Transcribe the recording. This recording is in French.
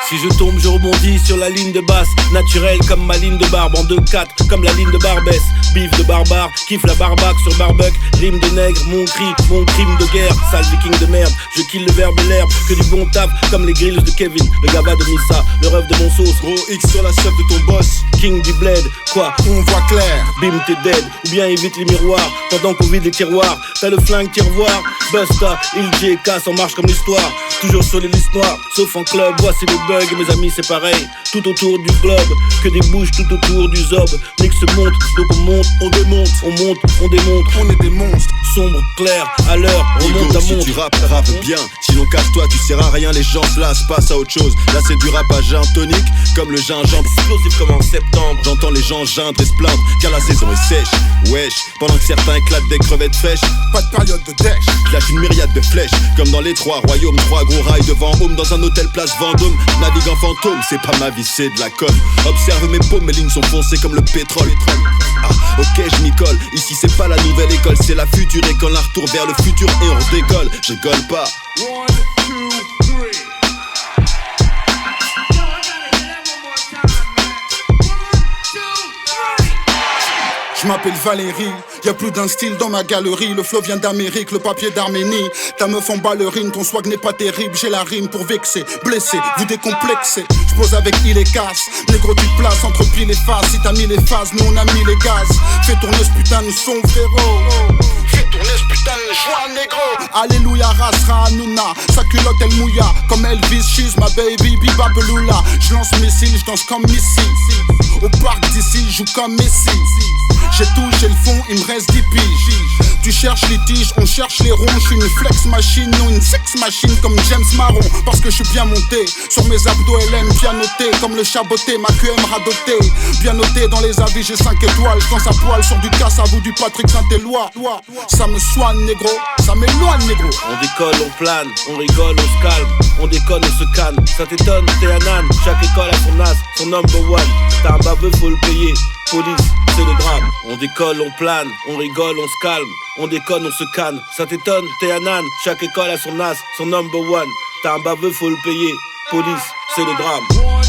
Si je tombe, je rebondis sur la ligne de basse. Naturel comme ma ligne de barbe. En 2-4 comme la ligne de Barbès. Bif de barbare, kiffe la barbaque sur barbuck. Rime de nègre, mon cri, mon crime de guerre. Sale viking de merde, je kill le verbe et l'herbe. Que du bon taf comme les grilles de Kevin. Le gaba de Missa, le rêve de mon sauce. Gros X sur la chef de ton boss. King du bled, quoi, on voit clair. Bim t'es dead, ou bien évite les miroirs. Pendant qu'on vide les tiroirs, t'as le flingue tiroir. Busta, il J.K. en marche comme l'histoire. Toujours sur les listes noires, sauf en club. Voici le bug, mes amis c'est pareil. Tout autour du globe, que des bouches tout autour du zob. Mix monte, donc on monte, on démonte. On monte, on démonte, on est des monstres. Sombre, clair, à l'heure, remonte à montre. Si tu rappes, rappe bien. Sinon casse-toi, tu sers à rien, les gens se lassent, passe à autre chose. Là c'est du rap à gin tonique, comme le gingembre. Explosif comme en septembre. J'entends les gens geindre et se plaindre, car la saison est sèche. Wesh, pendant que certains éclatent des crevettes fraîches. Pas de période de dèche. Lâche une myriade de flèches, comme dans les 3 royaumes. 3 gros rails devant home, dans un hôtel place Vendôme. Navigue en fantôme, c'est pas ma vie, c'est de la com. Observe mes paumes, mes lignes sont foncées comme le pétrole. Ah, ok, je m'y colle. Ici c'est pas la nouvelle école, c'est la future école. Un retour vers le futur et on décolle. Je rigole pas. 1, 2, 3. Je m'appelle Valérie, y'a plus d'un style dans ma galerie. Le flow vient d'Amérique, le papier d'Arménie. Ta meuf en ballerine, ton swag n'est pas terrible. J'ai la rime pour vexer, blesser, vous décomplexer. J'pose avec il et casse, négro tu places entre pile et face. Si t'as mis les phases, nous on a mis les gaz. Fais tourner ce putain de son frérot. Fais tourner ce putain de joie négro. Alléluia, Rasra, Hanouna. Sa culotte elle mouilla, comme Elvis, she's my baby, Biba Beloula. J'lance missile, j'danse comme Missy. Au parc d'ici, joue comme Messi. J'ai tout, j'ai le fond, il me reste 10 piges. Tu cherches les tiges, on cherche les ronds. J'suis une flex machine, non une sex machine comme James Marron. Parce que je suis bien monté, sur mes abdos LM bien noté. Comme le chaboté, ma QM radoté. Bien noté dans les avis, j'ai 5 étoiles. J'danse à poil sur du casse à vous du Patrick Saint-Éloi. Ça me soigne négro, ça m'éloigne négro. On décolle, on plane, on rigole, on se calme. On déconne, on se canne, ça t'étonne, t'es un âne. Chaque école a son as, son number one. T'as un baveux, faut le payer. Police, c'est le drame. On décolle, on plane, on rigole, on se calme. On déconne, on se canne. Ça t'étonne, t'es un âne. Chaque école a son as, son number one. T'as un baveux, faut le payer. Police, c'est le drame.